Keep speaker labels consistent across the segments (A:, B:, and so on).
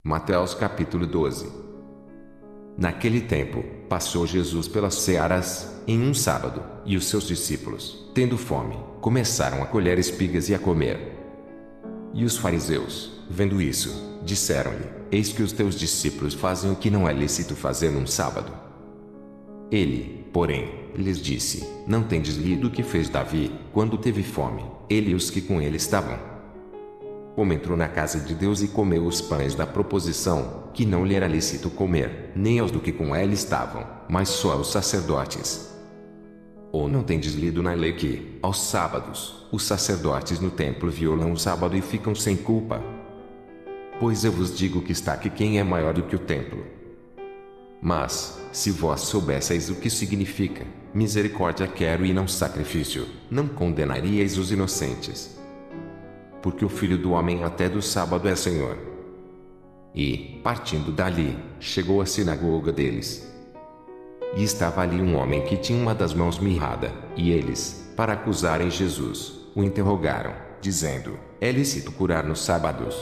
A: Mateus capítulo 12. Naquele tempo, passou Jesus pelas searas, em um sábado, e os seus discípulos, tendo fome, começaram a colher espigas e a comer. E os fariseus, vendo isso, disseram-lhe: Eis que os teus discípulos fazem o que não é lícito fazer num sábado. Ele, porém, lhes disse: Não tendes lido o que fez Davi, quando teve fome, ele e os que com ele estavam? Como entrou na casa de Deus e comeu os pães da proposição, que não lhe era lícito comer, nem aos do que com ele estavam, mas só aos sacerdotes. Ou não tendes lido na lei que, aos sábados, os sacerdotes no templo violam o sábado e ficam sem culpa? Pois eu vos digo que está aqui quem é maior do que o templo. Mas, se vós soubesseis o que significa, misericórdia quero e não sacrifício, não condenaríeis os inocentes. Porque o Filho do Homem até do sábado é Senhor. E, partindo dali, chegou à sinagoga deles. E estava ali um homem que tinha uma das mãos mirrada, e eles, para acusarem Jesus, o interrogaram, dizendo: É lícito curar nos sábados?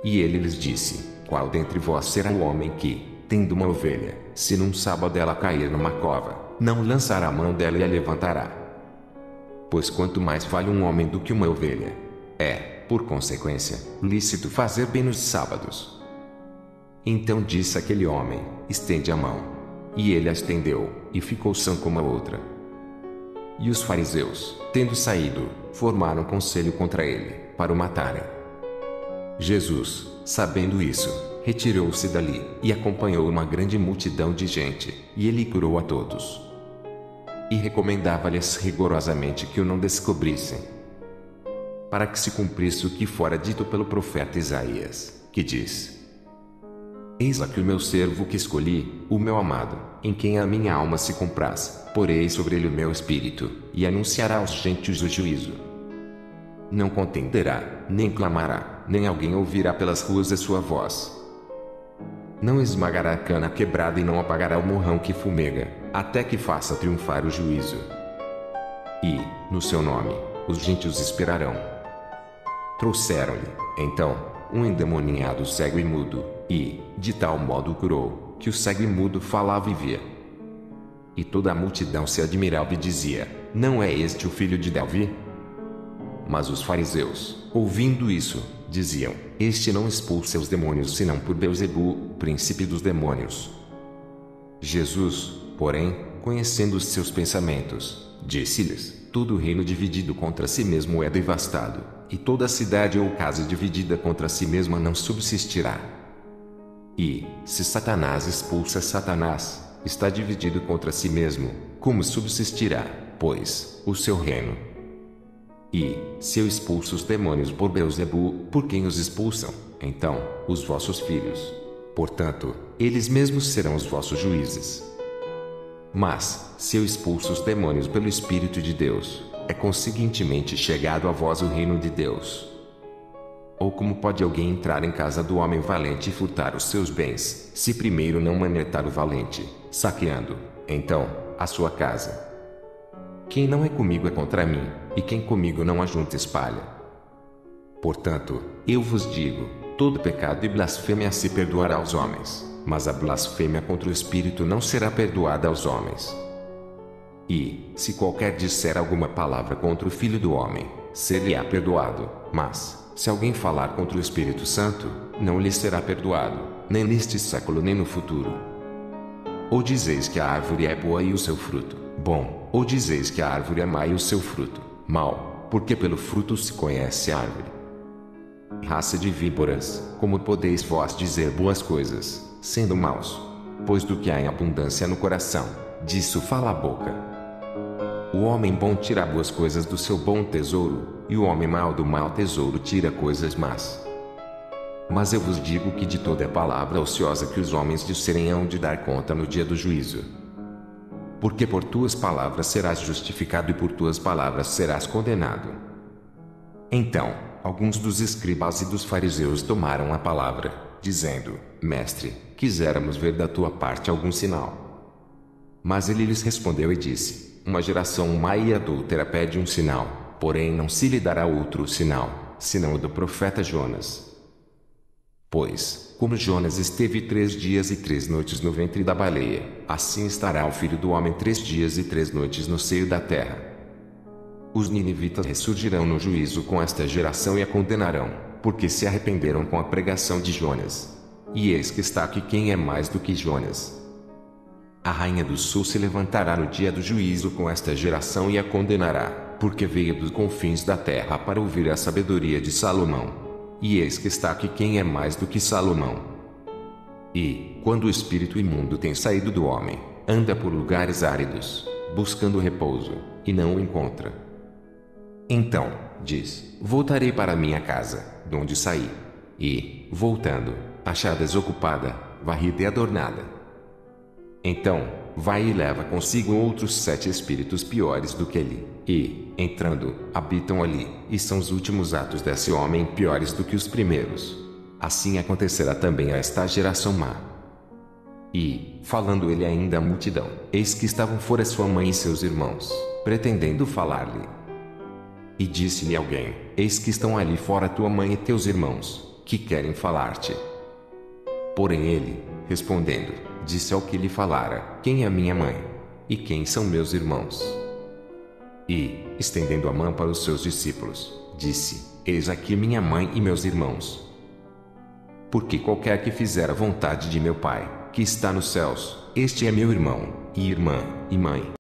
A: E ele lhes disse: Qual dentre vós será o homem que, tendo uma ovelha, se num sábado ela cair numa cova, não lançará a mão dela e a levantará? Pois quanto mais vale um homem do que uma ovelha, é, por consequência, lícito fazer bem nos sábados. Então disse aquele homem: Estende a mão. E ele a estendeu, e ficou sã como a outra. E os fariseus, tendo saído, formaram conselho contra ele, para o matarem. Jesus, sabendo isso, retirou-se dali, e acompanhou uma grande multidão de gente, e ele curou a todos. E recomendava-lhes rigorosamente que o não descobrissem, para que se cumprisse o que fora dito pelo profeta Isaías, que diz: Eis aqui o meu servo que escolhi, o meu amado, em quem a minha alma se compraz, porei sobre ele o meu espírito, e anunciará aos gentios o juízo. Não contenderá, nem clamará, nem alguém ouvirá pelas ruas a sua voz. Não esmagará a cana quebrada e não apagará o morrão que fumega, até que faça triunfar o juízo. E, no seu nome, os gentios esperarão. Trouxeram-lhe, então, um endemoniado cego e mudo, e, de tal modo o curou, que o cego e mudo falava e via. E toda a multidão se admirava e dizia: Não é este o filho de Davi? Mas os fariseus, ouvindo isso, diziam: Este não expulsa os demônios senão por Beelzebu, príncipe dos demônios. Jesus, porém, conhecendo os seus pensamentos, disse-lhes: Todo reino dividido contra si mesmo é devastado, e toda cidade ou casa dividida contra si mesma não subsistirá. E, se Satanás expulsa Satanás, está dividido contra si mesmo, como subsistirá, pois, o seu reino? E, se eu expulso os demônios por Beelzebu, por quem os expulsam, então, os vossos filhos? Portanto, eles mesmos serão os vossos juízes. Mas, se eu expulso os demônios pelo Espírito de Deus, é conseguintemente chegado a vós o reino de Deus. Ou como pode alguém entrar em casa do homem valente e furtar os seus bens, se primeiro não manetar o valente, saqueando, então, a sua casa? Quem não é comigo é contra mim, e quem comigo não ajunta espalha. Portanto, eu vos digo, todo pecado e blasfêmia se perdoará aos homens, mas a blasfêmia contra o Espírito não será perdoada aos homens. E, se qualquer disser alguma palavra contra o Filho do Homem, ser-lhe-á perdoado, mas, se alguém falar contra o Espírito Santo, não lhe será perdoado, nem neste século nem no futuro. Ou dizeis que a árvore é boa e o seu fruto, bom, ou dizeis que a árvore é má e o seu fruto, mau, porque pelo fruto se conhece a árvore. Raça de víboras, como podeis vós dizer boas coisas, sendo maus? Pois do que há em abundância no coração, disso fala a boca. O homem bom tira boas coisas do seu bom tesouro, e o homem mau do mau tesouro tira coisas más. Mas eu vos digo que de toda palavra ociosa que os homens disserem hão de dar conta no dia do juízo. Porque por tuas palavras serás justificado e por tuas palavras serás condenado. Então, alguns dos escribas e dos fariseus tomaram a palavra, dizendo: Mestre, quiséramos ver da tua parte algum sinal. Mas ele lhes respondeu e disse: Uma geração má e adúltera pede um sinal, porém não se lhe dará outro sinal, senão o do profeta Jonas. Pois, como Jonas esteve 3 dias e 3 noites no ventre da baleia, assim estará o Filho do Homem 3 dias e 3 noites no seio da terra. Os ninivitas ressurgirão no juízo com esta geração e a condenarão, porque se arrependeram com a pregação de Jonas. E eis que está aqui quem é mais do que Jonas. A rainha do sul se levantará no dia do juízo com esta geração e a condenará, porque veio dos confins da terra para ouvir a sabedoria de Salomão. E eis que está aqui quem é mais do que Salomão. E, quando o espírito imundo tem saído do homem, anda por lugares áridos, buscando repouso, e não o encontra. Então, diz: voltarei para minha casa, de onde saí. E, voltando, achar desocupada, varrida e adornada. Então, vai e leva consigo outros 7 espíritos piores do que ele, e, entrando, habitam ali, e são os últimos atos desse homem piores do que os primeiros. Assim acontecerá também a esta geração má. E, falando ele ainda à multidão, eis que estavam fora sua mãe e seus irmãos, pretendendo falar-lhe. E disse-lhe alguém: eis que estão ali fora tua mãe e teus irmãos, que querem falar-te. Porém ele, respondendo, disse ao que lhe falara: quem é minha mãe? E quem são meus irmãos? E, estendendo a mão para os seus discípulos, disse: eis aqui minha mãe e meus irmãos. Porque qualquer que fizer a vontade de meu Pai, que está nos céus, este é meu irmão, e irmã, e mãe.